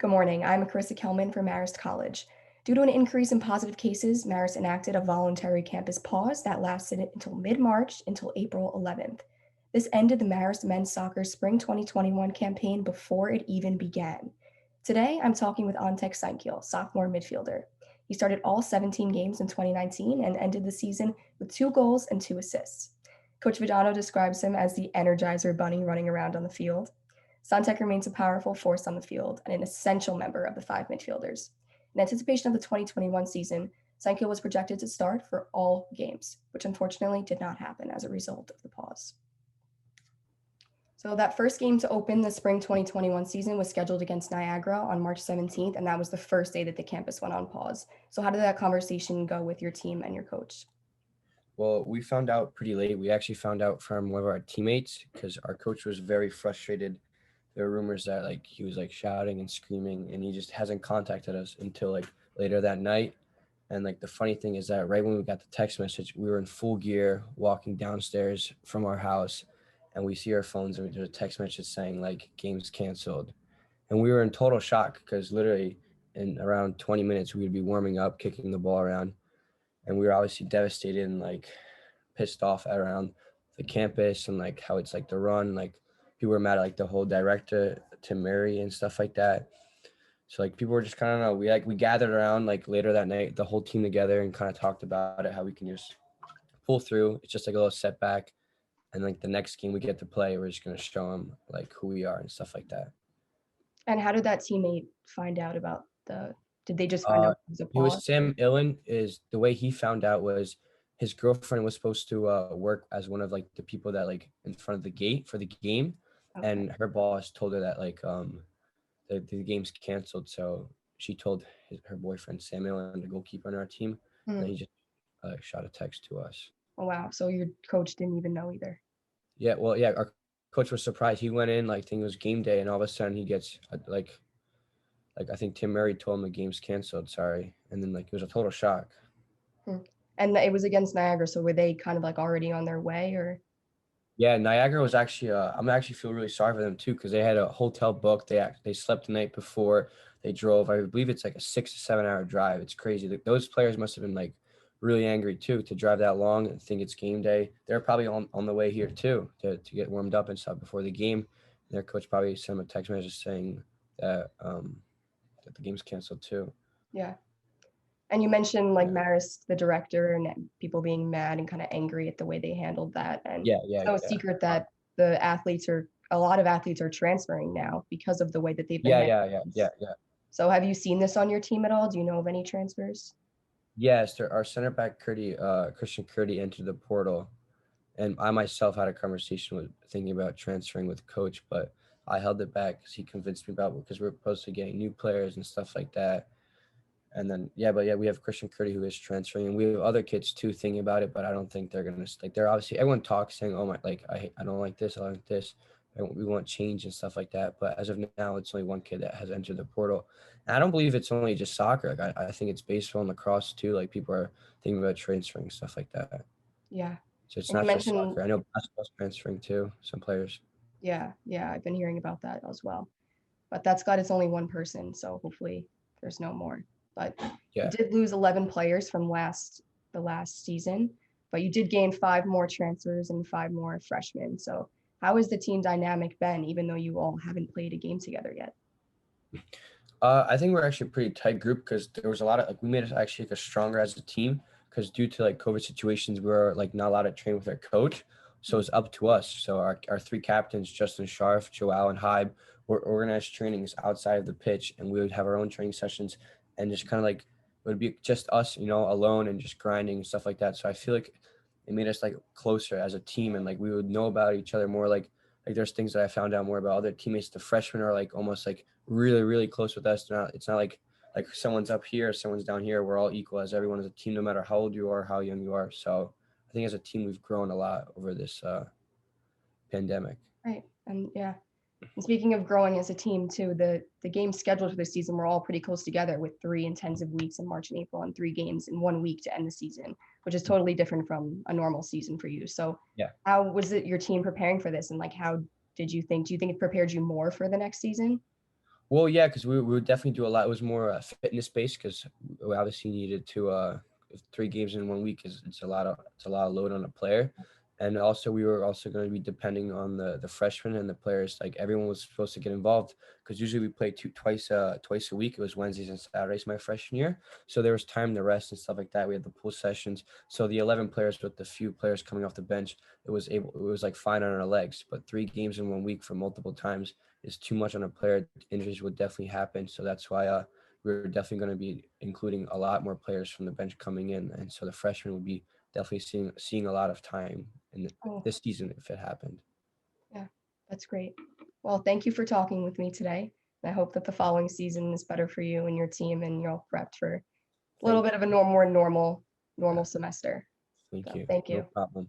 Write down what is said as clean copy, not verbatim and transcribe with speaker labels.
Speaker 1: Good morning. I'm Carissa Kellman from Marist College. Due to an increase in positive cases, Marist enacted a voluntary campus pause that lasted until mid-March until April 11th. This ended the Marist men's soccer spring 2021 campaign before it even began. Today, I'm talking with Antek Sienkel, sophomore midfielder. He started all 17 games in 2019 and ended the season with 2 goals and 2 assists. Coach Vidano describes him as the Energizer Bunny running around on the field. Santek remains a powerful force on the field and an essential member of the five midfielders. In anticipation of the 2021 season, Sienkel was projected to start for all games, which unfortunately did not happen as a result of the pause. So that first game to open the spring 2021 season was scheduled against Niagara on March 17th, and that was the first day that the campus went on pause. So how did that conversation go with your team and your coach?
Speaker 2: Well, we found out pretty late. We actually found out from one of our teammates because our coach was very frustrated. There were rumors that he was shouting and screaming, and he just hasn't contacted us until later that night. And the funny thing is that right when we got the text message, we were in full gear walking downstairs from our house, and we see our phones and there's a text message saying games canceled. And we were in total shock because literally in around 20 minutes we would be warming up, kicking the ball around, and we were obviously devastated and pissed off around the campus and how it's the run. People were mad at the whole director, Tim Murray, and stuff like that. So people were just kind of, we gathered around later that night, the whole team together, and kind of talked about it, how we can just pull through. It's just a little setback, and the next game we get to play, we're just going to show them who we are and stuff like that.
Speaker 1: And how did that teammate find out about did they just find out it was a
Speaker 2: It was
Speaker 1: pause?
Speaker 2: Sam Illen. Is the way he found out was his girlfriend was supposed to work as one of the people that in front of the gate for the game,
Speaker 1: Okay.
Speaker 2: and her boss told her that the game's canceled. So she told her boyfriend Sam Illen, the goalkeeper on our team, and he just shot a text to us.
Speaker 1: Oh wow! So your coach didn't even know either.
Speaker 2: Yeah, well, yeah, our coach was surprised. He went in I think it was game day, and all of a sudden he gets I think Tim Murray told him the game's canceled. Sorry, and then it was a total shock.
Speaker 1: And it was against Niagara, so were they kind of already on their way, or?
Speaker 2: Yeah, Niagara was actually. I'm actually feel really sorry for them too because they had a hotel booked. They slept the night before. They drove. I believe it's a 6 to 7 hour drive. It's crazy. Those players must have been really angry too to drive that long and think it's game day. They're probably on the way here too to get warmed up and stuff before the game. And their coach probably sent them a text message saying that that the game's canceled too.
Speaker 1: Yeah. And you mentioned Marist, the director, and people being mad and kind of angry at the way they handled that. And
Speaker 2: Yeah.
Speaker 1: it's no secret that a lot of athletes are transferring now because of the way that they've been handling this.
Speaker 2: Yeah.
Speaker 1: So have you seen this on your team at all? Do you know of any transfers?
Speaker 2: Yes, our center back Christian Curdy entered the portal, and I myself had a conversation with thinking about transferring with coach, but I held it back because he convinced me about because we're supposed to getting new players and stuff like that. And then we have Christian Curdy who is transferring, and we have other kids too thinking about it, but I don't think they're gonna they're obviously everyone talks saying, oh my, I don't like this, I like this, we want change and stuff like that. But as of now, it's only one kid that has entered the portal. And I don't believe it's only just soccer. I think it's baseball and lacrosse too. People are thinking about transferring and stuff like that.
Speaker 1: Yeah.
Speaker 2: So it's
Speaker 1: And you
Speaker 2: not just
Speaker 1: mentioned,
Speaker 2: soccer. I know basketball's transferring too, some players.
Speaker 1: yeah, I've been hearing about that as well. But that's got it's only one person, so hopefully there's no more. But you did lose 11 players from the last season, but you did gain 5 more transfers and 5 more freshmen. So how has the team dynamic been, even though you all haven't played a game together yet?
Speaker 2: I think we're actually a pretty tight group because there was a lot of we made us actually stronger as a team because due to COVID situations, we were not allowed to train with our coach. So it's up to us. So our 3 captains, Justin Scharf, Joao, and Hybe, were organized trainings outside of the pitch, and we would have our own training sessions and just kind of it would be just us, alone and just grinding and stuff like that. So I feel it made us closer as a team, and we would know about each other more. There's things that I found out more about other teammates. The freshmen are almost really, really close with us. It's not like someone's up here, someone's down here. We're all equal as everyone is a team, no matter how old you are, how young you are. So I think as a team, we've grown a lot over this pandemic.
Speaker 1: Right. And yeah. And speaking of growing as a team too, the games scheduled for this season were all pretty close together with 3 intensive weeks in March and April and 3 games in 1 week to end the season, which is totally different from a normal season for you. So how was it your team preparing for this, and how do you think it prepared you more for the next season?
Speaker 2: Well, yeah, because we would definitely do a lot. It was more fitness based because we obviously needed to. If 3 games in 1 week is it's a lot of load on a player, and also we were also going to be depending on the freshmen and the players. Like everyone was supposed to get involved because usually we play twice a week. It was Wednesdays and Saturdays my freshman year, so there was time to rest and stuff like that. We had the pool sessions, so the 11 players with the few players coming off the bench, it was like fine on our legs. But 3 games in 1 week for multiple times is too much on a player. Injuries would definitely happen. So that's why we're definitely going to be including a lot more players from the bench coming in. And so the freshmen will be definitely seeing a lot of time in
Speaker 1: Oh,
Speaker 2: this season if it happened.
Speaker 1: yeah, that's great. Well, thank you for talking with me today. I hope that the following season is better for you and your team, and you're all prepped for a little
Speaker 2: Thank
Speaker 1: bit
Speaker 2: you.
Speaker 1: of a more normal
Speaker 2: Yeah,
Speaker 1: semester.
Speaker 2: thank
Speaker 1: So
Speaker 2: you.
Speaker 1: thank
Speaker 2: No
Speaker 1: you.
Speaker 2: problem.